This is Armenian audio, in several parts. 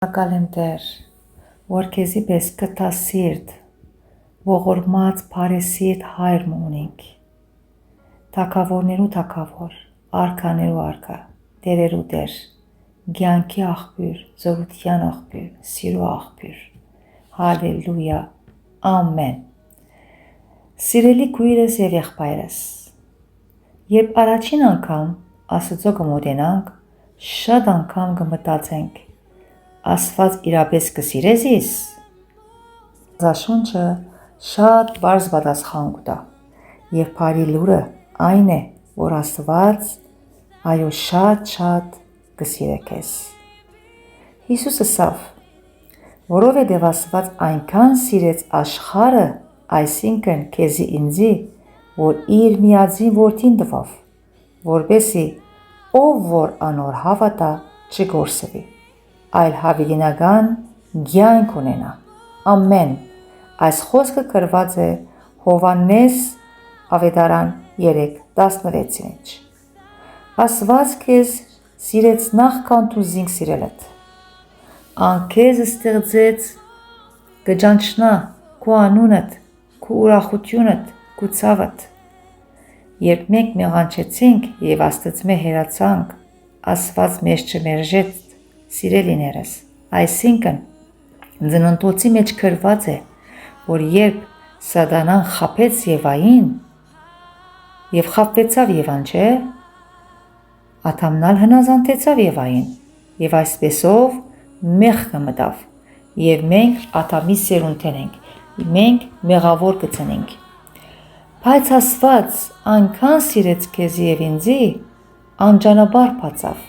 Շնորհակալ եմ Տեր, որ քեզի պես կտասիրտ, ողորմած բարեսիրտ Հայր ունենք, թագավորներու թագավոր, արքաներու արքա, տերերու Տեր, կյանքի աղբյուր, զորության աղբյուր, սիրո աղբյուր, հալելույա, ամեն։ Սիրելի քույրս եւ եղբայրս, երբ առաջին անգամ Աստծո կմոտենանք, շատ անգամ կմտածենք Աստված իրապես կսիրես ես։ Աստվածաշունչը շատ բարձ պատասխան կտա, եւ բարի լուրը այն է, որ Աստված այո շատ կսիրե քեզ։ Հիսուսը ասավ, որովհետև Աստված այնքան սիրեց աշխարհը, այսինքն քեզի ինձի, որ իր միածին որդին տվավ, որպեսզի ով որ անոր հավատա չգործվի, այլ հավիտենական կյանք ունենա։ Ամեն։ Այս խոսքը գրված է Հովհաննես ավետարան 3:16-ի մեջ։ Աստված քեզ սիրեց նախքան դու զինք սիրելդ։ Ան քեզ ստեղծեց կճանչնա քո անունդ, քո ուրախությունդ, քո ցավդ։ Երբ մենք մեղանչեցինք եւ Աստծմե հերացանք, Աստված մեզ չմերժեց սիրելիներս, այսինքն ծննդոցի մեջ գրված է, որ երբ Սատանան խաբեց Եվային եւ խաբվեցավ Եվան, չէ, Ադամնալ հնազանդեցավ Եվային եւ այսպեսով մեղքը մտավ եւ մենք Ադամի սերունդն ենք, մենք մեղավոր կծնենք։ Բայց Աստված այնքան սիրեց քեզ եւ ինձի, անճանապարհ բացավ,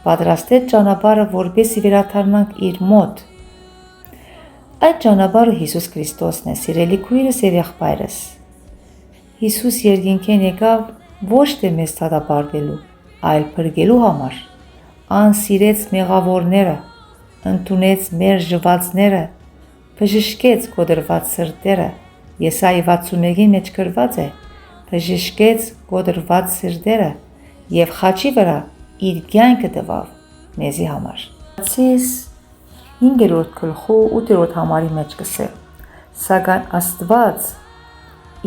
պատրաստեց ճանապարհը, որպեսզի վերադառնանք իր մոտ։ Այդ ճանապարհը Հիսուս Քրիստոսն է, սիրելի քույրս եւ եղբայրս։ Հիսուս երկինքեն եկավ ոչ թե մեզ դատապարտելու, այլ փրկելու համար։ Ան սիրեց մեղավորները, ընդունեց մեր ժվածները, բժշկեց կոտրված սրտերը։ Եսայի 61-ի մեջ գրված է. բժշկեց կոտրված սրտերը եւ խաչի վրա իր կյանքը տվավ մեզի համար։ Գալատացիս 5-րդ գլխու 8-րդ համարի մեջ կսե։ Սակայն Աստված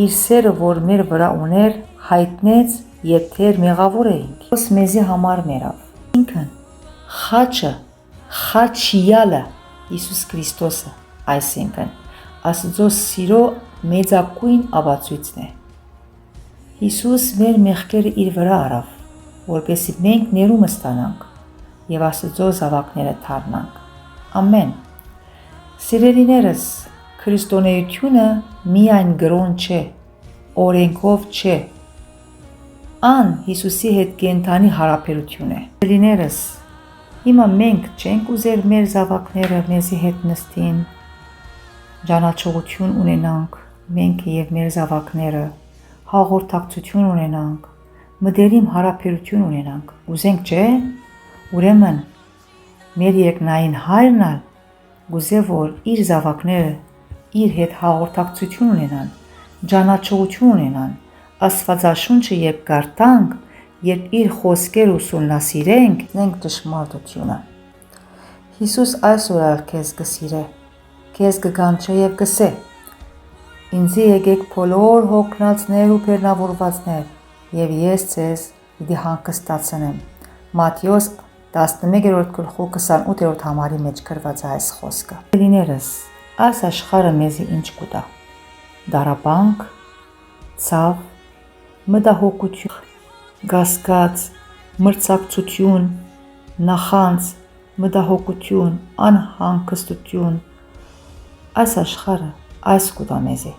իր սերը, որ մեր վրա ուներ, հայտնեց, երբ դեռ մեղավոր էինք։ Ոս մեզի համար մերավ։ Ինքն խաչը, խաչյալը Հիսուս Քրիստոսը, այսինքն Աստծո սիրո մեծագույն ապացույցն է։ Հիսուս մեր մեղքերը իր վրա առավ, որպեսզի մենք ներումը ստանանք եւ Աստծո զավակները դառնանք։ Ամեն։ Սիրելիներս, քրիստոնեությունը միայն գրոն չէ, օրենքով չէ։ Ան Հիսուսի հետ կենթանի հարաբերություն է։ Սիրելիներս, հիմա մենք չենք ուզեր մեր զավակները մեզի հետ նստին, ճանաչողություն ունենանք, մենք եւ մեր զավակները, հաղորդակցություն ունենանք, մտերիմ հարաբերություն ունենանք, ուզենք չէ։ Ուրեմն մեր երկնային Հայրն ալ գուզե որ իր զավակները իր հետ հաղորդակցություն ունենան, ճանաչողություն ունենան, Աստվածաշունչը երբ կարդանք, երբ իր խոսքերը ուսումնասիրենք, մենք ճշմարտությունը։ Հիսուս այսօր ալ քեզ կսիրե, քեզ կգանչե եւ կսե. Ինձի եկեք բոլոր հոգնածներ ու բեռնավորվածներ, եւ ես ձեզ պիտի հանգստացնեմ։ Մատթեոս 11-րդ գլխու 28-րդ համարի մեջ գրված է այս խոսքը։ Սիրելիներս, այս աշխարհը մեզի ինչ կուտա։ Դարաբանք, ցավ, մտահոգություն, գասկած, մրցակցություն, նախանձ, մտահոգություն, անհանգստություն։ Այս աշխարհը այս կուտա մեզի։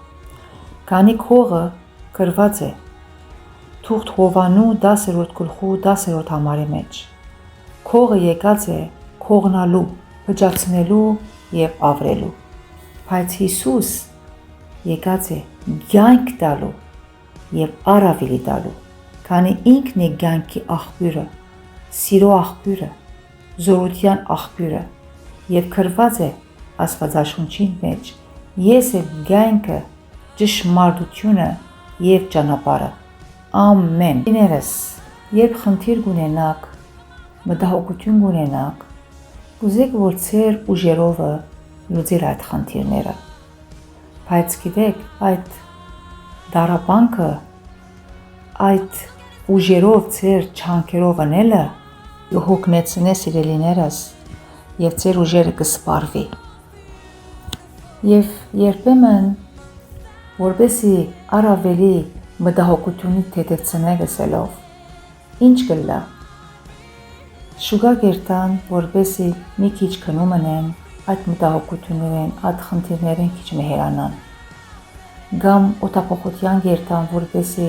Քանի քողը գրված է Թուղթ Հովանու 10-րդ գլխու 10-րդ համարի մեջ։ Քողը եկած է քողնալու, փճացնելու եւ ավրելու։ Բայց Հիսուս եկած է կյանք տալու եւ առավելի տալու, քանի ինքն է կյանքի աղբյուրը, սիրո աղբյուրը, զորության աղբյուրը եւ գրված է Աստվածաշունչի մեջ. Ես եմ կյանքը, ճշմարտությունը եւ ճանապարհը։ Ամեն։ Իներս, երբ խնդիր ունենաք, մտահոգություն ունենաք, Կուզեք, որ ձեր ուժերովը լուծել այդ խնդիրները, բայց գիտեք, այդ դարաբանքը, այդ ուժերով ձեր չանքերով անելը կհոգնեցնե սիրելիներս և ձեր ուժերը կսպարվի։ Եվ երբեմն, որպեսզի առավելի մտահոգությունից թեթևացնեք ասելով, ինչ կլա։ Շուգա կերտան, որպեսզի մի քիչ քնում անեն, այդ մտահոգություններին, այդ խնդիրներին քիչ մեհերանան։ Կամ օտափոխության կերտան, որպեսզի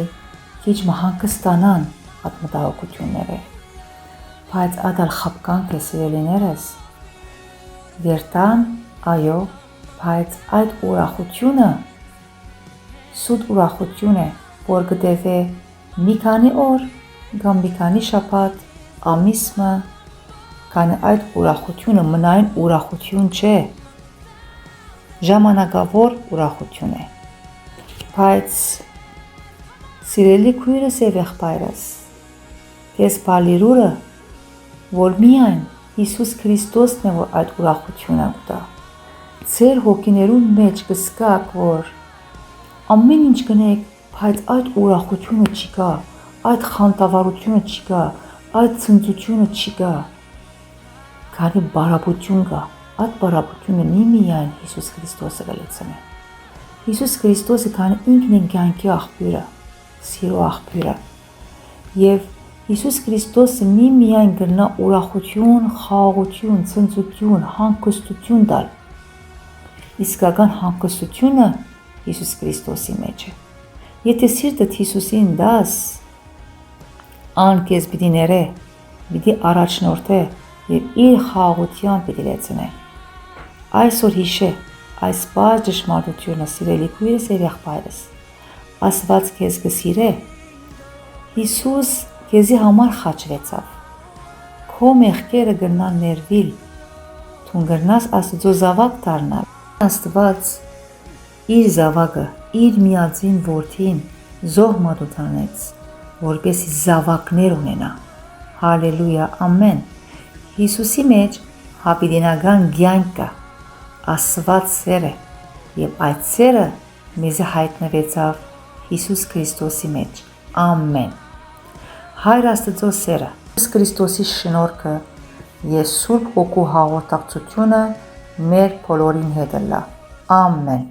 քիչ հանգստանան այդ մտահոգությունները։ Բայց ադալ խապկանք է սիրելիներս, կերտան, այո, բայց այդ ուրախությունը սուտ ուրախություն է, որ կտևե մի քանի օր կամ մի քանի շաբաթ, ամիսը, քանի այդ ուրախությունը մնային ուրախություն չէ, ժամանակավոր ուրախություն է։ Բայց սիրելի քույրս և եղբայրս, քեզ բալիրուրը, որ միայն Հիսուս Քրիստոսն է, որ այդ ուրախությունը կտա։ Ձեր հոգիներուն մեջ կզգաք, որ ամեն ինչ կնեք, բայց այդ ուրախությունը չկա, այդ խանդավառությունը չկա, այդ ցնծությունը չկա, քանի բարապություն կա, այդ բարապությունը միայն Հիսուս Քրիստոսը կլցնի։ Հիսուս Քրիստոսը քանի ինքն է կյանքի աղբյուրը, սիրո աղբյուրը, և Հիսուս Քրիստոսը միայն կգնա ուրախություն, խաղաղություն, ցնծություն, հանգստություն տալ։ Իսկական հանգստությունը Հիսուս Քրիստոսի մեջ է։ Եթե սիրտդ Հիսուսին դաս, ան քեզ պիտի ներե, պիտի առաջնորդե և իր խաղաղությամբ պիտի լեցնե։ Այսօր հիշե այս բաց ճշմարտությունը, սիրելի քույրս և եղբայրս, Աստված քեզ կսիրե, Հիսուս քեզի համար խաչվեցավ, քո մեղքերը կգնան ներվիլ, դու կգնաս Աստծո զավակ դառնալ։ Աստված իր զավակը, իր միածին որդին զոհ մատուցանեց, որպեսզի զավակներ ունենա։ Հալելույա, ամեն։ Հիսուսի մեջ հավիտենական կյանք կա, Աստված սեր է, և այդ սերը մեզ հայտնվեցավ Հիսուս Քրիստոսի մեջ։ Ամեն։ Հայր Աստծո սերը, Հիսուս Քրիստոսի շնորհքը և Սուրբ Հոգու հաղորդակցությունը մեր բոլորին հետ լա։ Ամեն։